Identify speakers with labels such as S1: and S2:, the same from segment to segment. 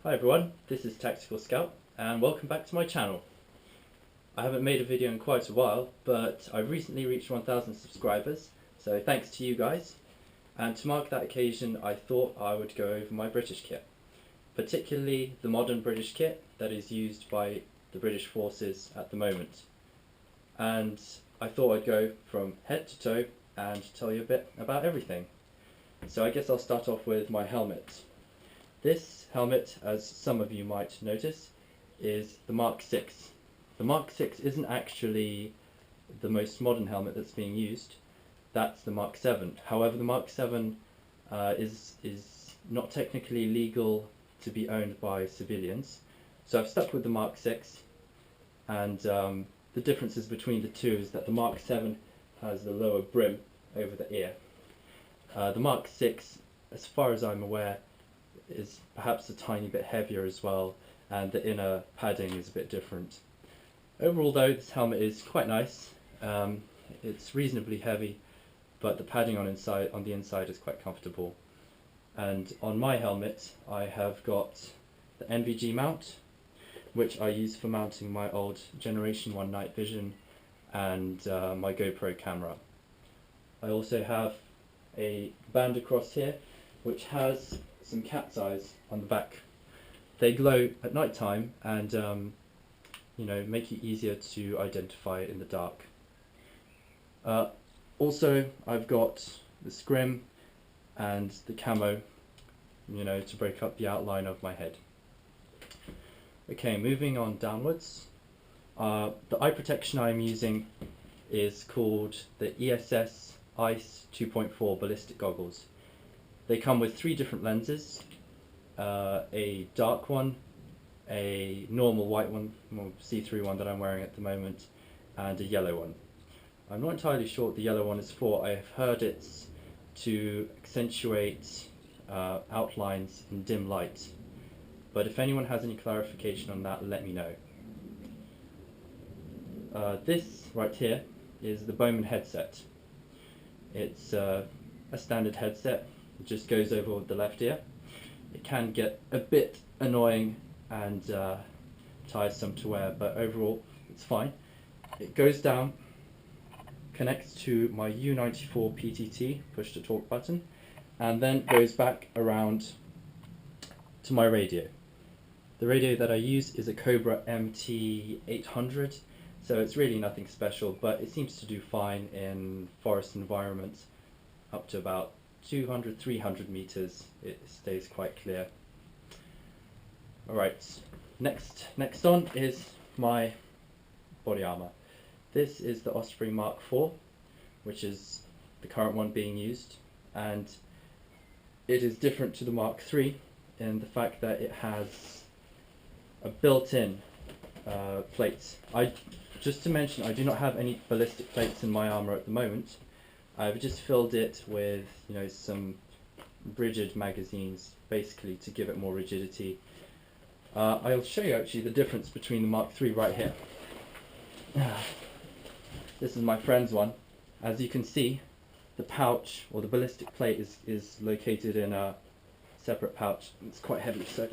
S1: Hi everyone, this is Tactical Scout and welcome back to my channel. I haven't made a video in quite a while, but I've recently reached 1,000 subscribers, so thanks to you guys. And to mark that occasion, I thought I would go over my British kit, particularly the modern British kit that is used by the British forces at the moment. And I thought I'd go from head to toe and tell you a bit about everything. So I guess I'll start off with my helmet. This helmet, as some of you might notice, is the Mk6. The Mk6 isn't actually the most modern helmet that's being used. That's the Mk7. However, the Mk7 is not technically legal to be owned by civilians. So I've stuck with the Mk6, and the differences between the two is that the Mk7 has the lower brim over the ear. The Mk6, as far as I'm aware, is perhaps a tiny bit heavier as well, and the inner padding is a bit different. Overall though, this helmet is quite nice. It's reasonably heavy, but the padding on the inside is quite comfortable. And on my helmet I have got the NVG mount, which I use for mounting my old Generation 1 night vision and my GoPro camera. I also have a band across here which has some cat's eyes on the back. They glow at night time and make it easier to identify in the dark. Also, I've got the scrim and the camo, to break up the outline of my head. Okay, moving on downwards. The eye protection I'm using is called the ESS ICE 2.4 ballistic goggles. They come with 3 different lenses, a dark one, a normal white one, more see-through one that I'm wearing at the moment, and a yellow one. I'm not entirely sure what the yellow one is for. I've heard it's to accentuate outlines in dim light, but if anyone has any clarification on that, let me know. This right here is the Bowman headset. It's a standard headset. It just goes over with the left ear. It can get a bit annoying and tiresome to wear, but overall it's fine. It goes down, connects to my U94 PTT push to talk button, and then goes back around to my radio. The radio that I use is a Cobra MT800, so it's really nothing special, but it seems to do fine in forest environments up to about 200-300 meters. It stays quite clear. Alright, next on is my body armor. This is the Osprey Mk4, which is the current one being used, and it is different to the Mk3 in the fact that it has a built-in plates. Just to mention, I do not have any ballistic plates in my armor at the moment. I've just filled it with some rigid magazines, basically to give it more rigidity. I'll show you actually the difference between the Mk3 right here. This is my friend's one. As you can see, the pouch or the ballistic plate is located in a separate pouch. It's quite heavy, so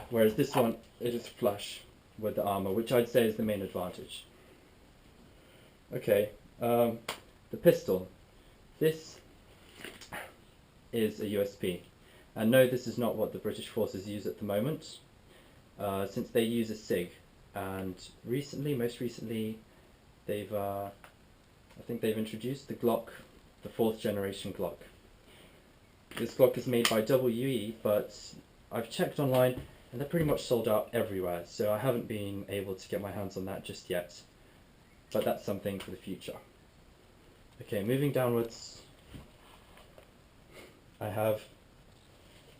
S1: whereas this one, it is flush with the armor, which I'd say is the main advantage. Okay. The pistol. This is a USP, and no, this is not what the British forces use at the moment, since they use a SIG, and most recently, I think they've introduced the Glock, the 4th generation Glock. This Glock is made by WE, but I've checked online and they're pretty much sold out everywhere, so I haven't been able to get my hands on that just yet, but that's something for the future. Okay, moving downwards, I have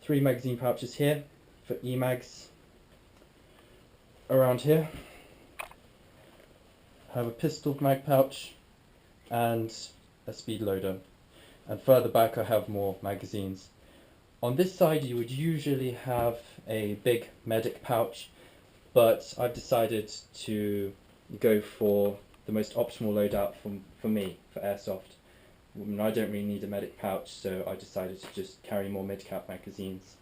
S1: 3 magazine pouches here for EMAGs. Around here, I have a pistol mag pouch and a speed loader, and further back I have more magazines. On this side you would usually have a big medic pouch, but I've decided to go for the most optimal loadout for me, for Airsoft. I don't really need a medic pouch, so I decided to just carry more mid-cap magazines.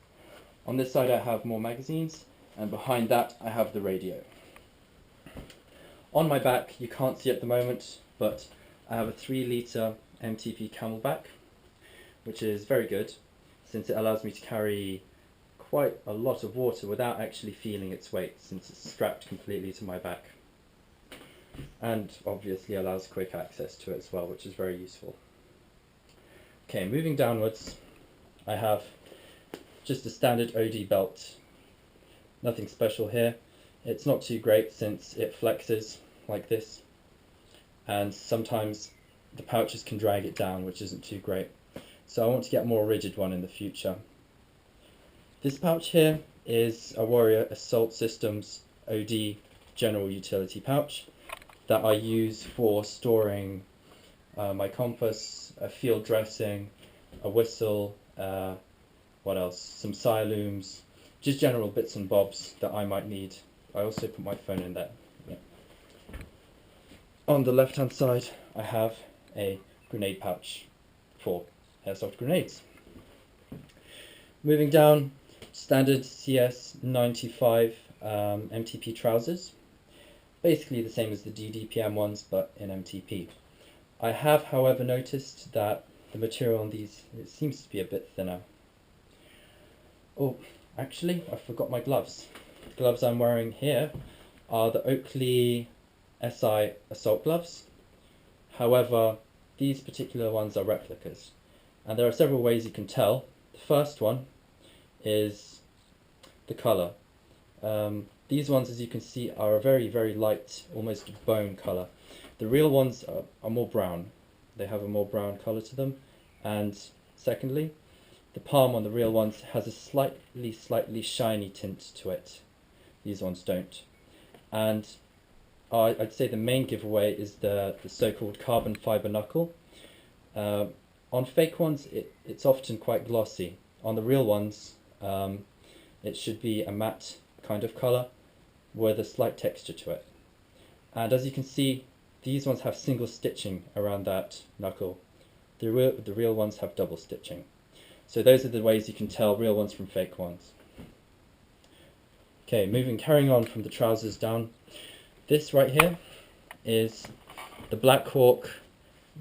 S1: On this side I have more magazines, and behind that I have the radio. On my back, you can't see at the moment, but I have a 3-litre MTP Camelbak, which is very good since it allows me to carry quite a lot of water without actually feeling its weight, since it's strapped completely to my back, and obviously allows quick access to it as well, which is very useful. Okay, moving downwards, I have just a standard OD belt. Nothing special here. It's not too great since it flexes like this, and sometimes the pouches can drag it down, which isn't too great. So I want to get a more rigid one in the future. This pouch here is a Warrior Assault Systems OD general utility pouch that I use for storing my compass, a field dressing, a whistle, what else? Some siloons, just general bits and bobs that I might need. I also put my phone in there. Yeah. On the left hand side I have a grenade pouch for airsoft grenades. Moving down, standard CS95 MTP Trousers. Basically the same as the DDPM ones, but in MTP. I have, however, noticed that the material on these, it seems to be a bit thinner. Oh, actually, I forgot my gloves. The gloves I'm wearing here are the Oakley SI assault gloves. However, these particular ones are replicas, and there are several ways you can tell. The first one is the colour. These ones, as you can see, are a very, very light, almost bone colour. The real ones are more brown. They have a more brown colour to them. And secondly, the palm on the real ones has a slightly shiny tint to it. These ones don't. And I'd say the main giveaway is the so-called carbon fibre knuckle. On fake ones, it's often quite glossy. On the real ones, it should be a matte kind of colour with a slight texture to it. And as you can see, these ones have single stitching around that knuckle. The real ones have double stitching. So those are the ways you can tell real ones from fake ones. Okay, carrying on from the trousers down. This right here is the Blackhawk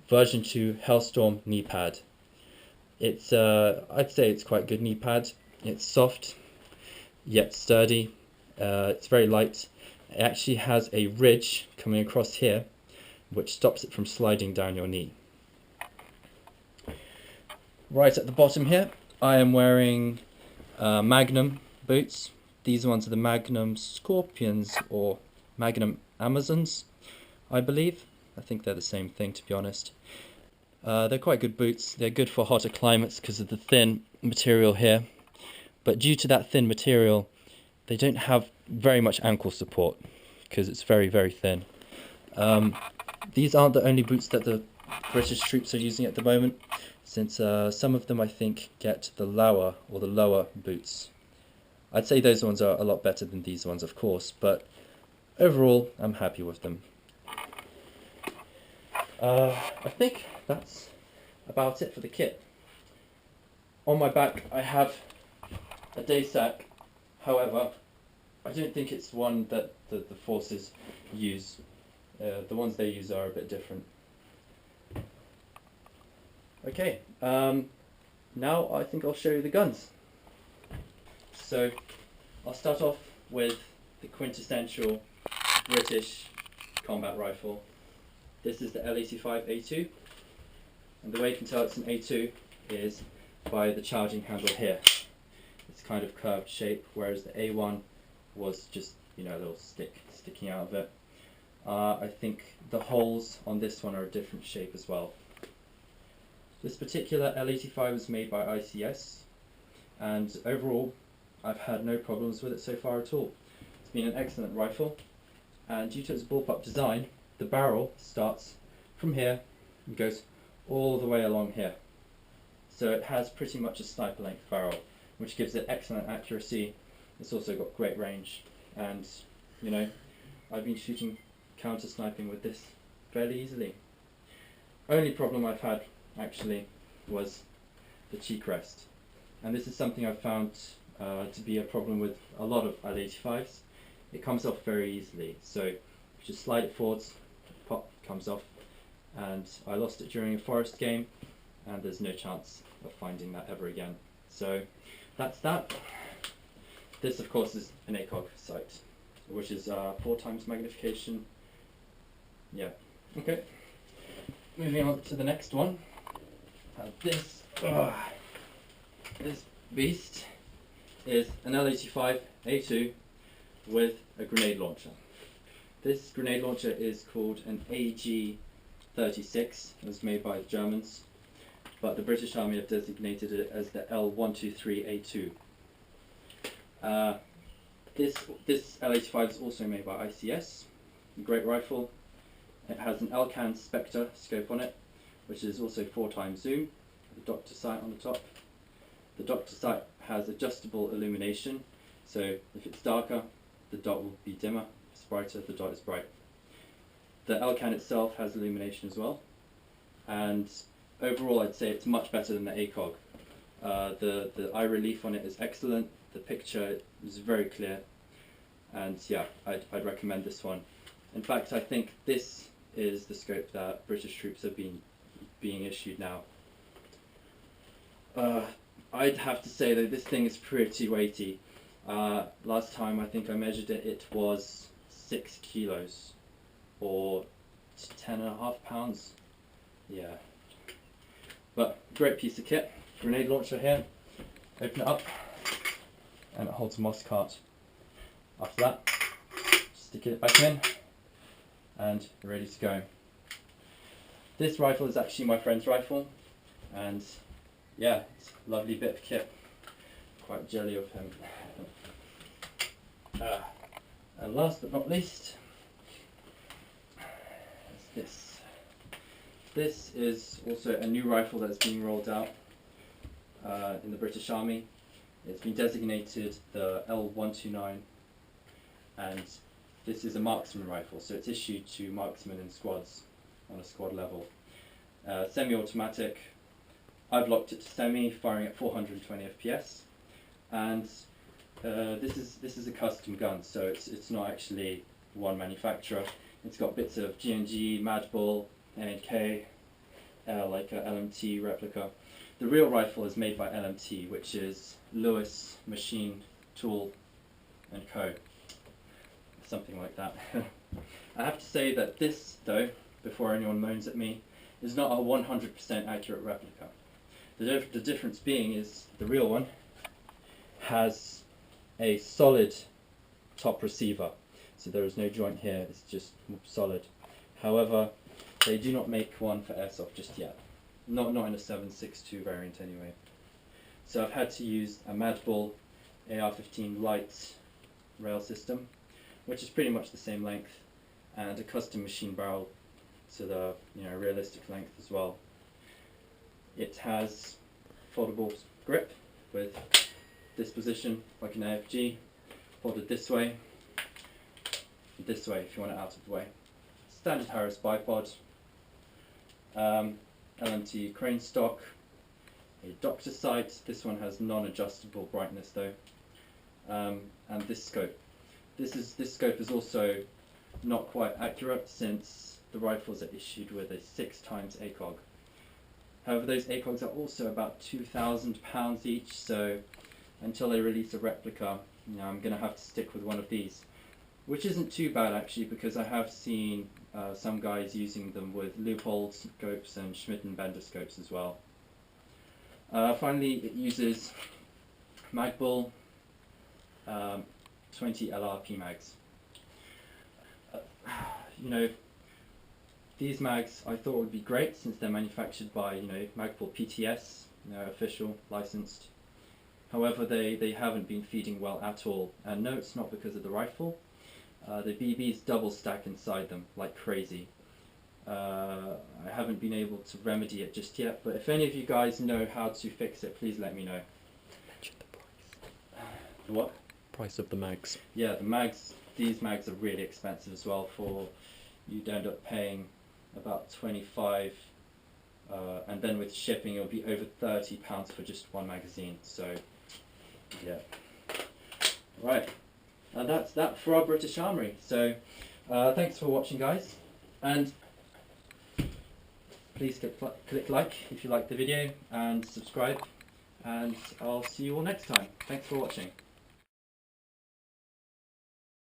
S1: version 2 Hellstorm kneepad. It's I'd say it's quite good kneepad. It's soft yet sturdy. It's very light. It actually has a ridge coming across here which stops it from sliding down your knee. Right at the bottom here I am wearing Magnum boots. These ones are the Magnum Scorpions or Magnum Amazons, I believe. I think they're the same thing, to be honest. They're quite good boots. They're good for hotter climates because of the thin material here. But due to that thin material, they don't have very much ankle support because it's very, very thin. These aren't the only boots that the British troops are using at the moment, since some of them I think get the lower boots. I'd say those ones are a lot better than these ones, of course, but overall I'm happy with them. I think that's about it for the kit. On my back I have a day sack. However, I don't think it's one that the forces use. The ones they use are a bit different. Okay, now I think I'll show you the guns. So I'll start off with the quintessential British combat rifle. This is the L85A2, and the way you can tell it's an A2 is by the charging handle here. It's kind of curved shape, whereas the A1 was just, a little stick sticking out of it. I think the holes on this one are a different shape as well. This particular L85 was made by ICS, and overall I've had no problems with it so far at all. It's been an excellent rifle, and due to its bullpup design, the barrel starts from here and goes all the way along here. So it has pretty much a sniper length barrel, which gives it excellent accuracy. It's also got great range, and I've been shooting counter sniping with this fairly easily. Only problem I've had actually was the cheek rest, and this is something I've found to be a problem with a lot of L85s. It comes off very easily, so you just slide it forwards, pop, comes off, and I lost it during a forest game, and there's no chance of finding that ever again. So that's that. This of course is an ACOG sight, which is 4x magnification. Yeah, okay. Moving on to the next one. This beast is an L85 A2 with a grenade launcher. This grenade launcher is called an AG-36. It was made by the Germans, but the British Army have designated it as the L123A2. This L85 is also made by ICS, a great rifle. It has an Elcan Spectre scope on it, which is also 4x zoom, the doctor sight on the top. The doctor sight has adjustable illumination, so if it's darker, the dot will be dimmer. If it's brighter, the dot is bright. The Elcan itself has illumination as well, and overall I'd say it's much better than the ACOG. The eye relief on it is excellent, the picture is very clear, and yeah, I'd recommend this one. In fact, I think this is the scope that British troops have been being issued now. I'd have to say that this thing is pretty weighty. Last time I think I measured it, it was 6 kilos or 10.5 pounds. Yeah, but great piece of kit. Grenade launcher here. Open it up, and it holds a moss cart. After that, stick it back in, and ready to go. This rifle is actually my friend's rifle, and yeah, it's a lovely bit of kit. Quite jelly of him. And last but not least, is this. This is also a new rifle that's being rolled out in the British Army. It's been designated the L129, and this is a marksman rifle, so it's issued to marksmen in squads on a squad level. Semi-automatic. I've locked it to semi, firing at 420 FPS, and this is a custom gun, so it's not actually one manufacturer. It's got bits of G&G, Mad Bull, A&K, like a LMT replica. The real rifle is made by LMT, which is Lewis Machine Tool and Co. Something like that. I have to say that this, though, before anyone moans at me, is not a 100% accurate replica. The difference being is the real one has a solid top receiver, so there is no joint here, it's just solid. However, they do not make one for Airsoft just yet. Not in a 7.62 variant anyway. So I've had to use a Mad Bull AR-15 light rail system, which is pretty much the same length, and a custom machine barrel to the realistic length as well. It has foldable grip with this position like an AFG, folded this way if you want it out of the way. Standard Harris bipod, LMT crane stock, a doctor sight. This one has non-adjustable brightness though, and this scope. This scope is also not quite accurate since the rifles are issued with a 6x ACOG. However, those ACOGs are also about £2,000 each, so until they release a replica, I'm going to have to stick with one of these. Which isn't too bad actually, because I have seen some guys using them with Leupold scopes and Schmidt and Bender scopes as well. Finally, it uses Mag Bull 20 LRP mags. These mags I thought would be great since they're manufactured by Magpul PTS, official, licensed. However, they haven't been feeding well at all, and no, it's not because of the rifle. The BBs double stack inside them like crazy. I haven't been able to remedy it just yet, but if any of you guys know how to fix it, please let me know.
S2: Mention the price.
S1: What?
S2: Price of the mags.
S1: Yeah, the mags. These mags are really expensive as well. You'd end up paying about 25, and then with shipping it'll be over £30 for just one magazine. So, yeah. Right, and that's that for our British Armoury. So thanks for watching, guys, and please click like if you like the video and subscribe, and I'll see you all next time. Thanks for watching.